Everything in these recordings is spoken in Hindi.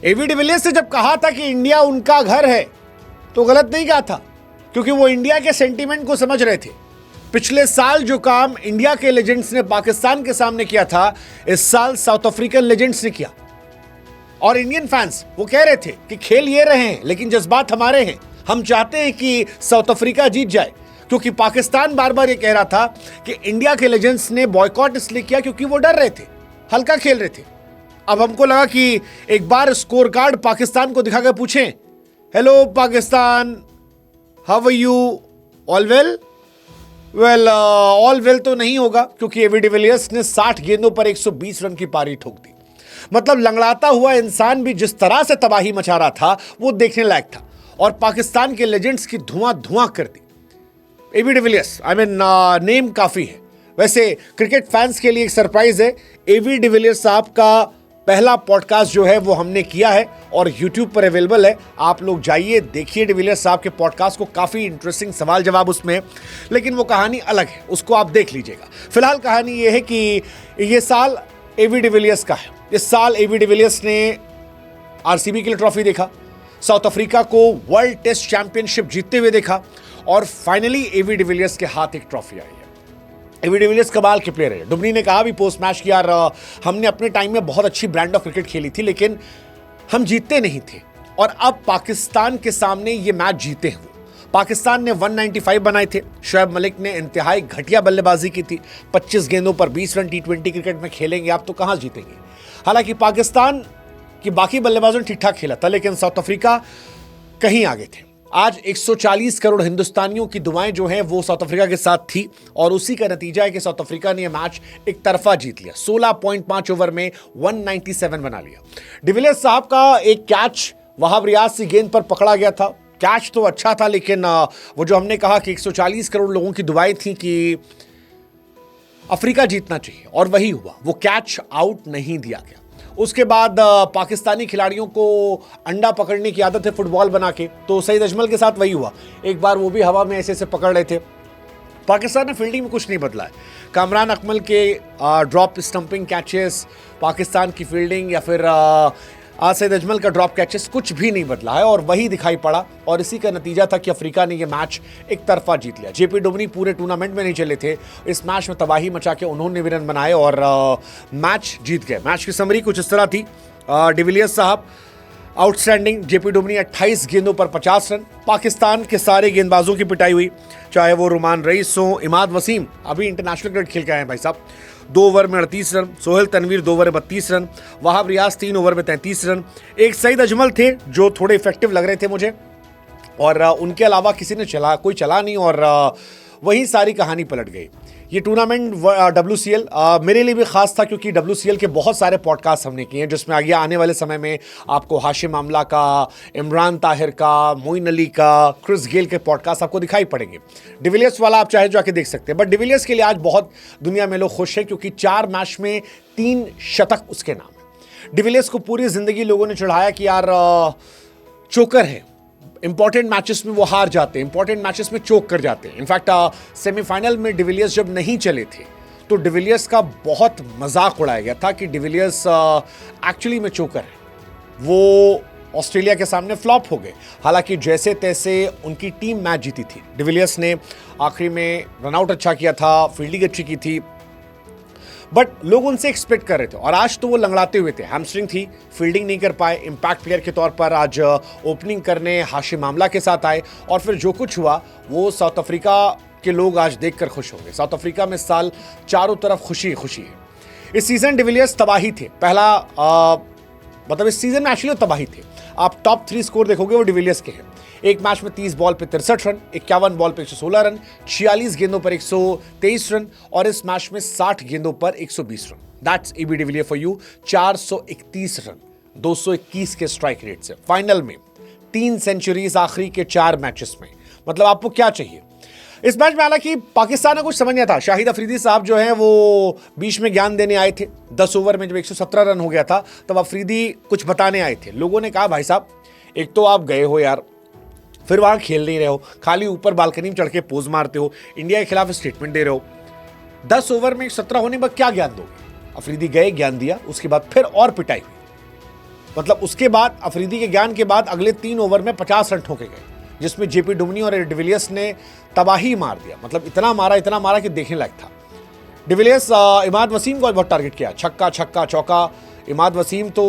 एबी डिविलियर्स ने जब कहा था कि इंडिया उनका घर है तो गलत नहीं कहा था, क्योंकि वो इंडिया के सेंटीमेंट को समझ रहे थे। पिछले साल जो काम इंडिया के लेजेंड्स ने पाकिस्तान के सामने किया था, इस साल साउथ अफ्रीकन लेजेंड्स ने किया। और इंडियन फैंस वो कह रहे थे कि खेल ये रहे हैं लेकिन जज्बात हमारे हैं, हम चाहते हैं कि साउथ अफ्रीका जीत जाए, क्योंकि पाकिस्तान बार बार ये कह रहा था कि इंडिया के लेजेंड्स ने बॉयकॉट इसलिए किया क्योंकि वो डर रहे थे, हल्का खेल रहे थे। अब हमको लगा कि एक बार स्कोर कार्ड पाकिस्तान को दिखाकर पूछें, hello Pakistan, how are you, all well? Well, all well तो नहीं होगा, क्योंकि एबी डिविलियर्स ने 60 गेंदों पर 120 रन की पारी ठोक दी। मतलब लंगड़ाता हुआ इंसान भी जिस तरह से तबाही मचा रहा था वो देखने लायक था, और पाकिस्तान के लेजेंड्स की धुआं धुआं कर दी। AB de Villiers, I mean name काफी है। वैसे क्रिकेट फैंस के लिए एक सरप्राइज है, एबी डिविलियर्स साहब का पहला पॉडकास्ट जो है वो हमने किया है और YouTube पर अवेलेबल है। आप लोग जाइए देखिए डिविलियर्स साहब के पॉडकास्ट को, काफी इंटरेस्टिंग सवाल जवाब उसमें, लेकिन वो कहानी अलग है, उसको आप देख लीजिएगा। फिलहाल कहानी ये है कि ये साल एबी डिविलियर्स का है। इस साल एबी डिविलियर्स ने आरसीबी के लिए ट्रॉफी देखा, साउथ अफ्रीका को वर्ल्ड टेस्ट चैंपियनशिप जीतते हुए देखा, और फाइनली एबी डिविलियर्स के हाथ एक ट्रॉफी आई है। एबी डिविलियर्स कमाल के प्लेयर है। डुबनी ने कहा भी पोस्ट मैच कि यार हमने अपने टाइम में बहुत अच्छी ब्रांड ऑफ क्रिकेट खेली थी लेकिन हम जीतते नहीं थे, और अब पाकिस्तान के सामने ये मैच जीते हैं। पाकिस्तान ने 195 बनाए थे, शोएब मलिक ने इंतहाई घटिया बल्लेबाजी की थी, 25 गेंदों पर 20 रन टी20 क्रिकेट में खेलेंगे आप तो कहां जीतेंगे। हालांकि पाकिस्तान की बाकी बल्लेबाजों ने ठीक ठाक खेला था, लेकिन साउथ अफ्रीका कहीं आगे थे। आज 140 करोड़ हिंदुस्तानियों की दुआएं जो हैं वो साउथ अफ्रीका के साथ थी, और उसी का नतीजा है कि साउथ अफ्रीका ने यह मैच एक तरफा जीत लिया। 16.5 ओवर में 197 बना लिया। डिविलियर्स साहब का एक कैच वहाब रियाज की गेंद पर पकड़ा गया था। कैच तो अच्छा था, लेकिन वो जो हमने कहा कि 140 करोड़ लोगों की दुआएं थी कि अफ्रीका जीतना चाहिए, और वही हुआ। वो कैच आउट नहीं दिया गया। उसके बाद पाकिस्तानी खिलाड़ियों को अंडा पकड़ने की आदत है फुटबॉल बना के, तो सईद अजमल के साथ वही हुआ। एक बार वो भी हवा में ऐसे ऐसे पकड़ रहे थे। पाकिस्तान ने फील्डिंग में कुछ नहीं बदला है। कामरान अकमल के ड्रॉप स्टंपिंग कैचेस, पाकिस्तान की फील्डिंग, या फिर सईद अजमल का ड्रॉप कैचेस, कुछ भी नहीं बदला है, और वही दिखाई पड़ा। और इसी का नतीजा था कि अफ्रीका ने यह मैच एक तरफा जीत लिया। जेपी डुबनी पूरे टूर्नामेंट में नहीं चले थे, इस मैच में तबाही मचा के उन्होंने भी रन बनाए और मैच जीत गए। मैच की समरी कुछ इस तरह थी। डिविलियर्स साहब आउटस्टैंडिंग, जेपी डुबनी 28 गेंदों पर 50 रन। पाकिस्तान के सारे गेंदबाजों की पिटाई हुई, चाहे वो रुमान रईस हो, इमाद वसीम अभी इंटरनेशनल क्रिकेट खेल के आए हैं भाई साहब, 2 ओवर में 38 रन। सोहेल तनवीर 2 ओवर में 32 रन। वहाब रियाज 3 ओवर में 33 रन। एक सईद अजमल थे जो थोड़े इफेक्टिव लग रहे थे मुझे, और उनके अलावा किसी ने कोई चला नहीं, और वही सारी कहानी पलट गई। ये टूर्नामेंट WCL मेरे लिए भी खास था, क्योंकि WCL के बहुत सारे पॉडकास्ट हमने किए हैं, जिसमें आगे आने वाले समय में आपको हाशिम आमला का, इमरान ताहिर का, मोइन अली का, क्रिस गेल के पॉडकास्ट आपको दिखाई पड़ेंगे। डिविलियर्स वाला आप चाहे जाके देख सकते हैं, बट डिविलियर्स के लिए आज बहुत दुनिया में लोग खुश हैं, क्योंकि 4 मैच में 3 शतक उसके नाम है। डिविलियर्स को पूरी जिंदगी लोगों ने चढ़ाया कि यार चोकर है, इंपॉर्टेंट मैचेस में वो हार जाते हैं, इंपॉर्टेंट मैचेस में चोक कर जाते हैं। इनफैक्ट सेमीफाइनल में डिविलियर्स जब नहीं चले थे तो डिविलियर्स का बहुत मजाक उड़ाया गया था कि डिविलियर्स एक्चुअली में चोकर है। वो ऑस्ट्रेलिया के सामने फ्लॉप हो गए, हालांकि जैसे तैसे उनकी टीम मैच जीती थी। डिविलियर्स ने आखिरी में रनआउट अच्छा किया था, फील्डिंग अच्छी की थी, बट लोग उनसे एक्सपेक्ट कर रहे थे, और आज तो वो लंगड़ाते हुए थे। हैमस्ट्रिंग थी, फील्डिंग नहीं कर पाए। इंपैक्ट प्लेयर के तौर पर आज ओपनिंग करने हाशिम आमला के साथ आए, और फिर जो कुछ हुआ वो साउथ अफ्रीका के लोग आज देखकर खुश होंगे। साउथ अफ्रीका में इस साल चारों तरफ खुशी खुशी है। इस सीजन डिविलियर्स तबाही थे। पहला मतलब इस सीजन में एक्चुअली तबाही थे। आप टॉप 3 स्कोर देखोगे वो डिविलियर्स के हैं। एक मैच में 30 बॉल पे 63 रन, 51 बॉल पे 116 रन, 46 गेंदों पर 123 रन, और इस मैच में 60 गेंदों पर 120 run. That's AB de Villiers for you. 431 run 221 के स्ट्राइक रेट से फाइनल में 3 सेंचुरीज आखिरी के 4 मैचेस में। मतलब आपको क्या चाहिए इस मैच में? हालांकि पाकिस्तान ने कुछ समझ नहीं था। शाहिद अफरीदी साहब जो हैं वो बीच में ज्ञान देने आए थे। 10 ओवर में जब 117 रन हो गया था तब अफरीदी कुछ बताने आए थे। लोगों ने कहा भाई साहब एक तो आप गए हो यार, फिर वहां खेल नहीं रहे हो, खाली ऊपर बालकनी में चढ़ के पोज मारते हो, इंडिया के खिलाफ स्टेटमेंट दे रहे हो। 10 ओवर में 17 होने पर क्या ज्ञान दोगे? अफरीदी गए, ज्ञान दिया, उसके बाद फिर और पिटाई हुई। मतलब उसके बाद अफरीदी के ज्ञान के बाद अगले 3 ओवर में 50 रन ठोके गए, जिसमें जेपी डुमनी और डिविलियर्स ने तबाही मार दिया। मतलब इतना मारा कि देखने लायक था। डिविलियर्स इमाद वसीम को बहुत टारगेट किया, छक्का छक्का चौका। इमाद वसीम तो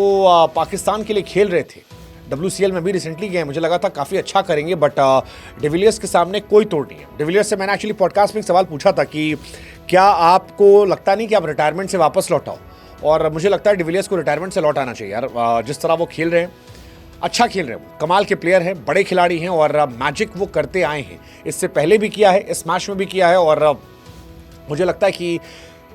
पाकिस्तान के लिए खेल रहे थे, WCL में भी रिसेंटली गए, मुझे लगा था काफ़ी अच्छा करेंगे, बट डिविलियर्स के सामने कोई तोड़ नहीं है। डिविलियर्स से मैंने एक्चुअली पॉडकास्ट में एक सवाल पूछा था कि क्या आपको लगता नहीं कि आप रिटायरमेंट से वापस लौट आओ, और मुझे लगता है डिविलियर्स को रिटायरमेंट से लौट आना चाहिए यार। जिस तरह वो खेल रहे हैं, अच्छा खेल रहे हैं, वो कमाल के प्लेयर हैं, बड़े खिलाड़ी हैं, और मैजिक वो करते आए हैं। इससे पहले भी किया है, इस मैच में भी किया है, और मुझे लगता है कि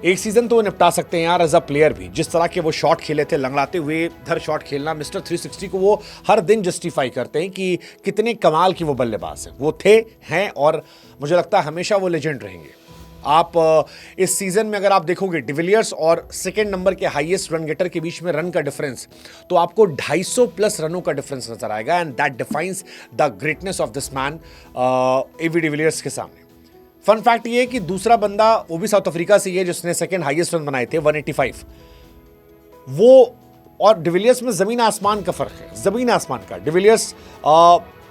एक सीजन तो निपटा सकते हैं यार एज अ प्लेयर भी। जिस तरह के वो शॉट खेले थे, लंगड़ाते हुए इधर शॉट खेलना, मिस्टर 360 को वो हर दिन जस्टिफाई करते हैं कि कितने कमाल की वो बल्लेबाज हैं। वो थे, हैं, और मुझे लगता है हमेशा वो लेजेंड रहेंगे। आप इस सीजन में अगर आप देखोगे डिविलियर्स और सेकेंड नंबर के हाईएस्ट रन गेटर के बीच में रन का डिफरेंस, तो आपको 250 प्लस रनों का डिफरेंस नजर आएगा, and that defines the greatness of this man AV de Villiers के सामने। फन फैक्ट ये है कि दूसरा बंदा वो भी साउथ अफ्रीका से ही है जिसने सेकेंड हाईएस्ट रन बनाए थे 185। वो और डिविलियर्स में जमीन आसमान का फर्क है, जमीन आसमान का। डिविलियर्स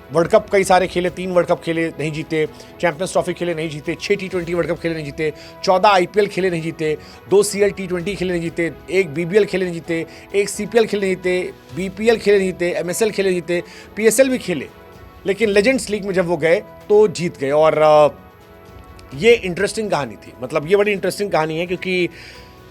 वर्ल्ड कप कई सारे खेले, 3 वर्ल्ड कप खेले नहीं जीते, चैंपियंस ट्रॉफी खेले नहीं जीते, 6 T20 वर्ल्ड कप खेले नहीं जीते, 14 IPL खेले नहीं जीते, 2 CL T20 खेले नहीं जीते, 1 BBL खेले नहीं जीते, 1 CPL खेले नहीं जीते, BPL खेले नहीं जीते, MSL खेले नहीं जीते, PSL भी खेले, लेकिन लेजेंड्स लीग में जब वो गए तो जीत गए। और ये इंटरेस्टिंग कहानी थी, मतलब ये बड़ी इंटरेस्टिंग कहानी है, क्योंकि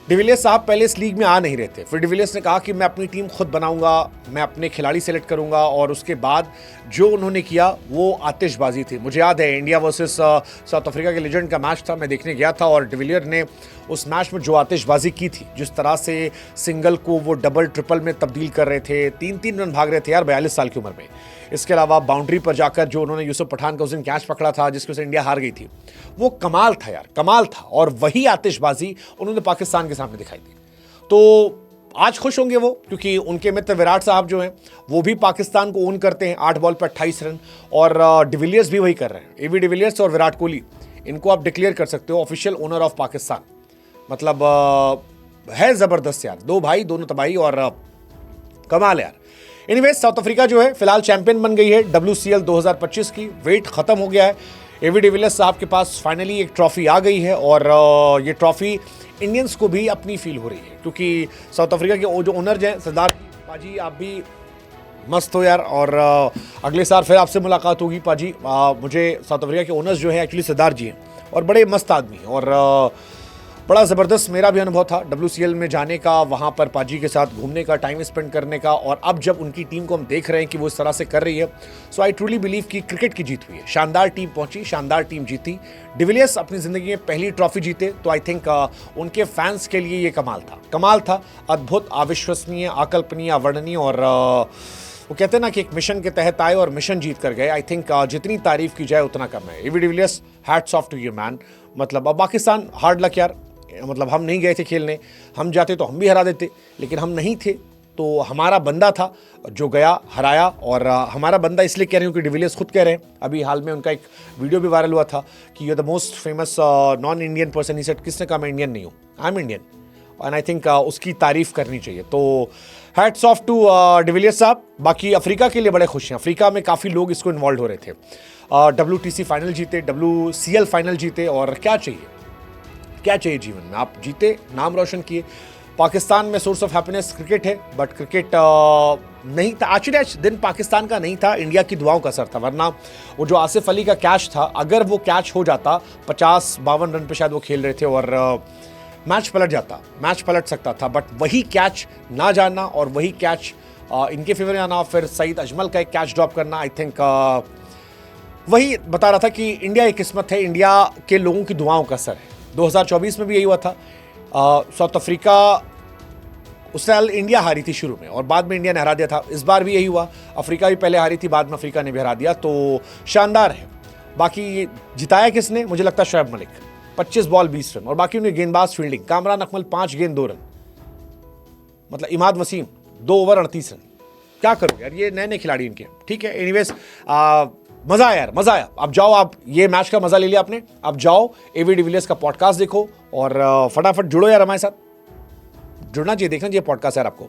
डिविलियर्स साहब पहले इस लीग में आ नहीं रहे थे। फिर डिविलियर्स ने कहा कि मैं अपनी टीम खुद बनाऊंगा, मैं अपने खिलाड़ी सेलेक्ट करूंगा, और उसके बाद जो उन्होंने किया वो आतिशबाजी थी। मुझे याद है इंडिया वर्सेस साउथ अफ्रीका के लेजेंड का मैच था, मैं देखने गया था, और डिविलियर ने उस मैच में जो आतिशबाजी की थी, जिस तरह से सिंगल को वो डबल ट्रिपल में तब्दील कर रहे थे, 3-3 रन भाग रहे थे यार 42 साल की उम्र में। इसके अलावा बाउंड्री पर जाकर जो उन्होंने यूसुफ पठान का उस दिन कैच पकड़ा था जिसकी वजह से इंडिया हार गई थी, वो कमाल था यार, कमाल था। और वही आतिशबाजी उन्होंने पाकिस्तान के सामने दिखाई दी। तो आज खुश होंगे वो, क्योंकि उनके मित्र विराट साहब जो हैं वो भी पाकिस्तान को ओन करते हैं 8 बॉल पर 28 रन, और डिविलियर्स भी वही कर रहे हैं। एवी डिविलियर्स और विराट कोहली, इनको आप डिक्लेयर कर सकते हो ऑफिशियल ओनर ऑफ पाकिस्तान। मतलब है ज़बरदस्त यार, 2 भाई, दोनों तबाही, और कमाल यार। एनीवेज, साउथ अफ्रीका जो है फिलहाल चैंपियन बन गई है WCL 2025 की। वेट खत्म हो गया है, एवी डिविलियर्स साहब के पास फाइनली एक ट्रॉफी आ गई है, और ये ट्रॉफी इंडियंस को भी अपनी फील हो रही है, क्योंकि साउथ अफ्रीका के जो ओनर हैं सरदार पाजी, आप भी मस्त हो यार, और अगले साल फिर आपसे मुलाकात होगी पाजी। मुझे साउथ अफ्रीका के ओनर्स जो है एक्चुअली सरदार जी हैं, और बड़े मस्त आदमी हैं, और बड़ा ज़बरदस्त मेरा भी अनुभव था WCL में जाने का, वहाँ पर पाजी के साथ घूमने का, टाइम स्पेंड करने का। और अब जब उनकी टीम को हम देख रहे हैं कि वो इस तरह से कर रही है, सो आई ट्रूली बिलीव कि क्रिकेट की जीत हुई है। शानदार टीम पहुंची, शानदार टीम जीती। डिविलियर्स अपनी ज़िंदगी में पहली ट्रॉफी जीते, तो आई थिंक उनके फैंस के लिए ये कमाल था, अद्भुत, अविश्वसनीय, अकल्पनीय, अवर्णनीय। और वो कहते हैं ना कि एक मिशन के तहत आए और मिशन जीत कर गए। आई थिंक जितनी तारीफ की जाए उतना कम है। AB de Villiers, hats off to you man. मतलब अब पाकिस्तान हार्ड लक यार, मतलब हम नहीं गए थे खेलने, हम जाते तो हम भी हरा देते, लेकिन हम नहीं थे, तो हमारा बंदा था जो गया, हराया। और हमारा बंदा इसलिए कह रहे हूँ कि डिविलियर्स खुद कह रहे हैं, अभी हाल में उनका एक वीडियो भी वायरल हुआ था कि you are the most famous non Indian person. He said, किसने कहा मैं इंडियन नहीं हूँ, I am Indian. And I think उसकी तारीफ करनी चाहिए। तो हैट्स ऑफ टू डिविलियर्स साहब। बाकी अफ्रीका के लिए बड़े खुश हैं, अफ्रीका में काफ़ी लोग इसको इन्वॉल्व हो रहे थे। WTC फाइनल जीते, WCL फाइनल जीते, और क्या चाहिए जीवन में, आप जीते, नाम रोशन किए। पाकिस्तान में सोर्स ऑफ हैप्पीनेस क्रिकेट है, बट क्रिकेट नहीं था एक्चुअली। आज दिन पाकिस्तान का नहीं था, इंडिया की दुआओं का असर था। वरना वो जो आसिफ अली का कैच था, अगर वो कैच हो जाता, 50-52 रन पे शायद वो खेल रहे थे, और मैच पलट सकता था। बट वही कैच ना जाना, और वही कैच इनके फेवर में आना, फिर सईद अजमल का एक कैच ड्रॉप करना, आई थिंक वही बता रहा था कि इंडिया एक किस्मत है, इंडिया के लोगों की दुआओं का असर है। 2024 में भी यही हुआ था। साउथ अफ्रीका, उस साल इंडिया हारी थी शुरू में, और बाद में इंडिया ने हरा दिया था। इस बार भी यही हुआ, अफ्रीका भी पहले हारी थी, बाद में अफ्रीका ने भी हरा दिया। तो शानदार है। बाकी जिताया किसने, मुझे लगता है शोएब मलिक, 25 बॉल 20 रन, और बाकी उन्हें गेंदबाज फील्डिंग, कामरान अकमल 5 गेंद 2 रन, मतलब इमाद वसीम 2 ओवर 38 रन। क्या करोगे यार, ये नए खिलाड़ी इनके, ठीक है। एनीवेज, मजा आया यार, मजा आया। अब जाओ, आप ये मैच का मजा ले लिया आपने, अब जाओ एवी डिविलियर्स का पॉडकास्ट देखो, और फटाफट जुड़ो यार हमारे साथ। जुड़ना चाहिए, देखना चाहिए पॉडकास्ट यार आपको।